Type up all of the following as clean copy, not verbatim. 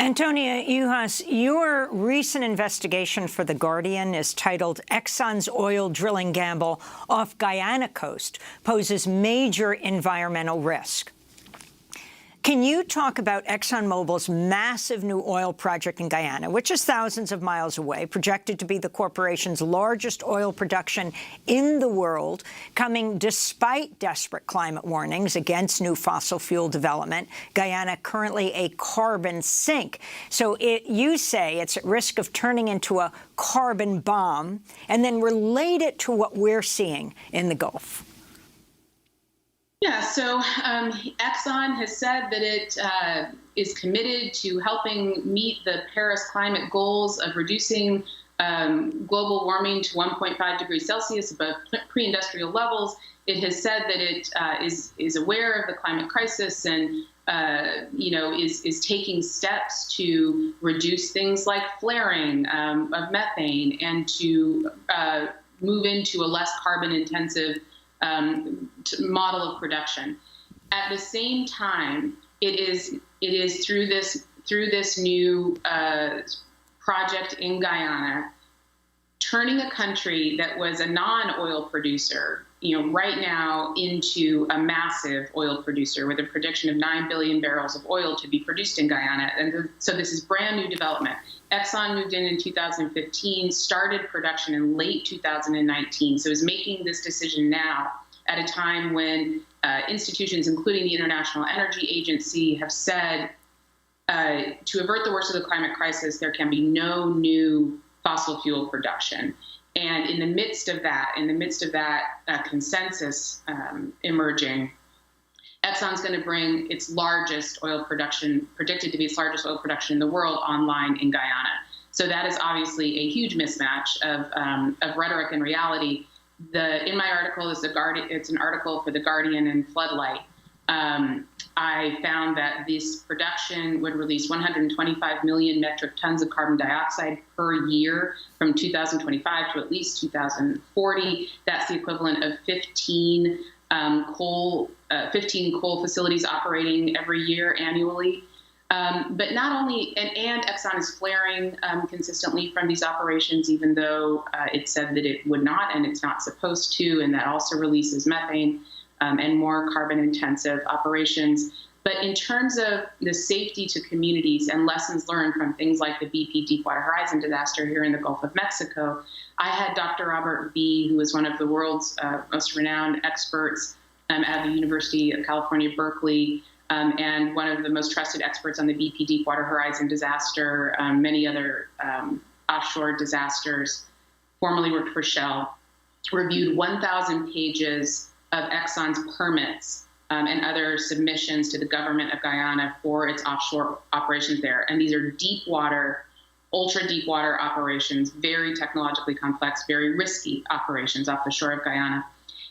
Antonia Juhasz, your recent investigation for The Guardian is titled "Exxon's Oil Drilling Gamble Off Guyana Coast Poses Major Environmental Risk." Can you talk about ExxonMobil's massive new oil project in Guyana, which is thousands of miles away, projected to be the corporation's largest oil production in the world, coming despite desperate climate warnings against new fossil fuel development? Guyana currently a carbon sink. So you say it's at risk of turning into a carbon bomb, and then relate it to what we're seeing in the Gulf. Yeah, so Exxon has said that it is committed to helping meet the Paris climate goals of reducing global warming to 1.5 degrees Celsius above pre-industrial levels. It has said that it is aware of the climate crisis and is taking steps to reduce things like flaring of methane and to move into a less carbon-intensive model of production. At the same time, it is through this new project in Guyana, turning a country that was a non-oil producer, right now into a massive oil producer with a prediction of 9 billion barrels of oil to be produced in Guyana. And so this is brand new development. Exxon moved in 2015, started production in late 2019, so is making this decision now at a time when institutions, including the International Energy Agency, have said to avert the worst of the climate crisis, there can be no new fossil fuel production. And in the midst of that, consensus emerging, Exxon's going to bring its largest oil production, predicted to be its largest oil production in the world, online in Guyana. So that is obviously a huge mismatch of rhetoric and reality. In my article, it's an article for The Guardian and Floodlight. I found that this production would release 125 million metric tons of carbon dioxide per year from 2025 to at least 2040. That's the equivalent of 15 coal facilities operating every year annually. But not only, and Exxon is flaring consistently from these operations, even though it said that it would not, and it's not supposed to, and that also releases methane and more carbon-intensive operations. But in terms of the safety to communities and lessons learned from things like the BP Deepwater Horizon disaster here in the Gulf of Mexico, I had Dr. Robert B., who is one of the world's most renowned experts at the University of California, Berkeley, and one of the most trusted experts on the BP Deepwater Horizon disaster, many other offshore disasters, formerly worked for Shell, reviewed 1,000 pages of Exxon's permits and other submissions to the government of Guyana for its offshore operations there. And these are deep water, ultra deep water operations, very technologically complex, very risky operations off the shore of Guyana.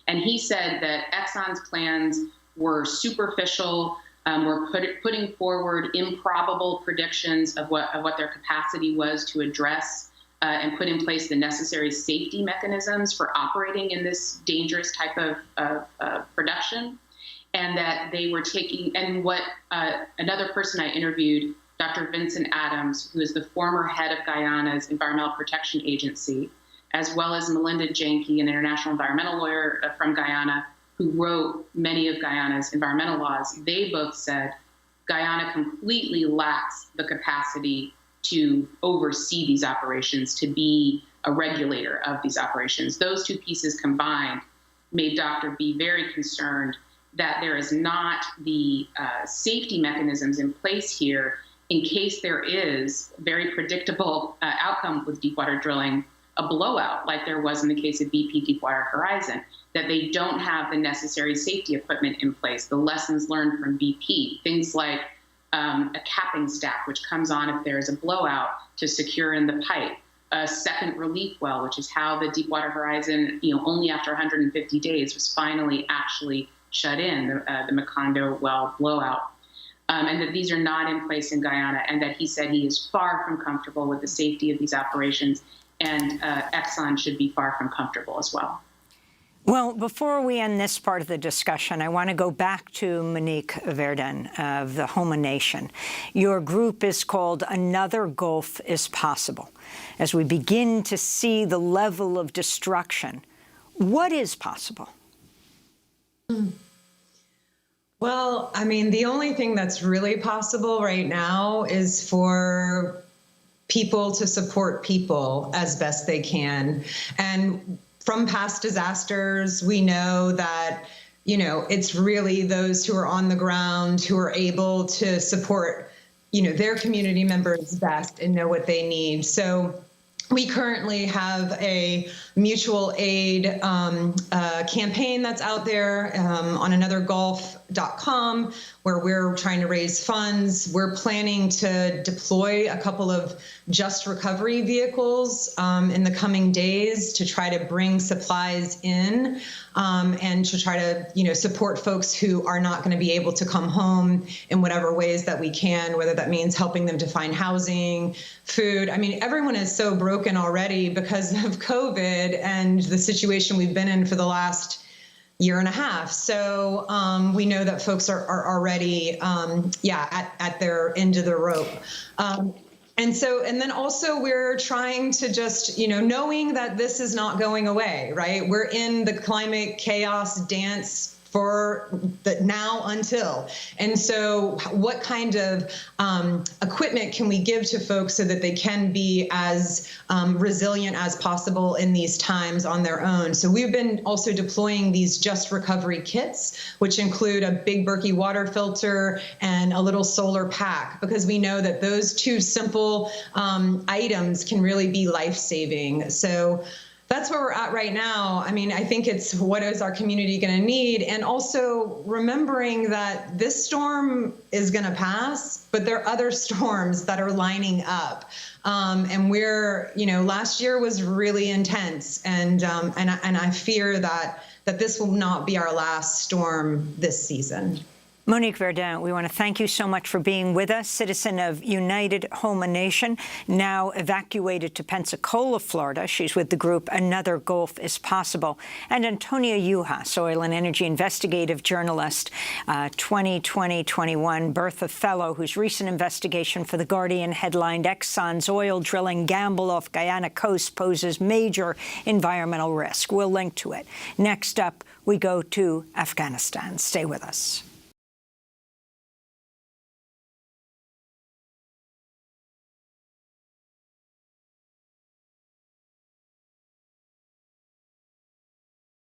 And he said that Exxon's plans were superficial, were putting forward improbable predictions of what their capacity was to address and put in place the necessary safety mechanisms for operating in this dangerous type of production, and that they were taking, and what another person I interviewed, Dr. Vincent Adams, who is the former head of Guyana's Environmental Protection Agency, as well as Melinda Janke, an international environmental lawyer from Guyana, who wrote many of Guyana's environmental laws, they both said Guyana completely lacks the capacity to oversee these operations, to be a regulator of these operations. Those two pieces combined made Dr. B very concerned that there is not the safety mechanisms in place here in case there is very predictable outcome with deepwater drilling, a blowout like there was in the case of BP Deepwater Horizon, that they don't have the necessary safety equipment in place, the lessons learned from BP, things like a capping stack, which comes on if there is a blowout to secure in the pipe, a second relief well, which is how the Deepwater Horizon, only after 150 days was finally actually shut in, the Macondo well blowout. And that these are not in place in Guyana, and that he said he is far from comfortable with the safety of these operations, and Exxon should be far from comfortable as well. Well, before we end this part of the discussion, I want to go back to Monique Verdun of the Homa Nation. Your group is called Another Gulf is Possible. As we begin to see the level of destruction, what is possible? Well, I mean, the only thing that's really possible right now is for people to support people as best they can. And from past disasters, we know that, it's really those who are on the ground who are able to support, their community members best and know what they need. So we currently have a mutual aid campaign that's out there on anothergulf.com, where we're trying to raise funds. We're planning to deploy a couple of just recovery vehicles in the coming days to try to bring supplies in and to try to, support folks who are not going to be able to come home in whatever ways that we can, whether that means helping them to find housing, food. I mean, everyone is so broken already because of COVID and the situation we've been in for the last year and a half. So we know that folks are already, at their end of the rope. And then also we're trying to just, knowing that this is not going away, right? We're in the climate chaos dance for the now until. And so what kind of equipment can we give to folks so that they can be as resilient as possible in these times on their own? So we've been also deploying these just recovery kits, which include a big Berkey water filter and a little solar pack, because we know that those two simple items can really be life-saving. So that's where we're at right now. I mean, I think it's what is our community going to need? And also remembering that this storm is going to pass, but there are other storms that are lining up. And we're, last year was really intense. And I fear that this will not be our last storm this season. Monique Verdun, we want to thank you so much for being with us, citizen of United Homa Nation, now evacuated to Pensacola, Florida. She's with the group Another Gulf is Possible. And Antonia Juhasz, oil and energy investigative journalist, 2020-21 Bertha Fellow, whose recent investigation for The Guardian headlined Exxon's oil drilling gamble off Guyana coast poses major environmental risk. We'll link to it. Next up, we go to Afghanistan. Stay with us.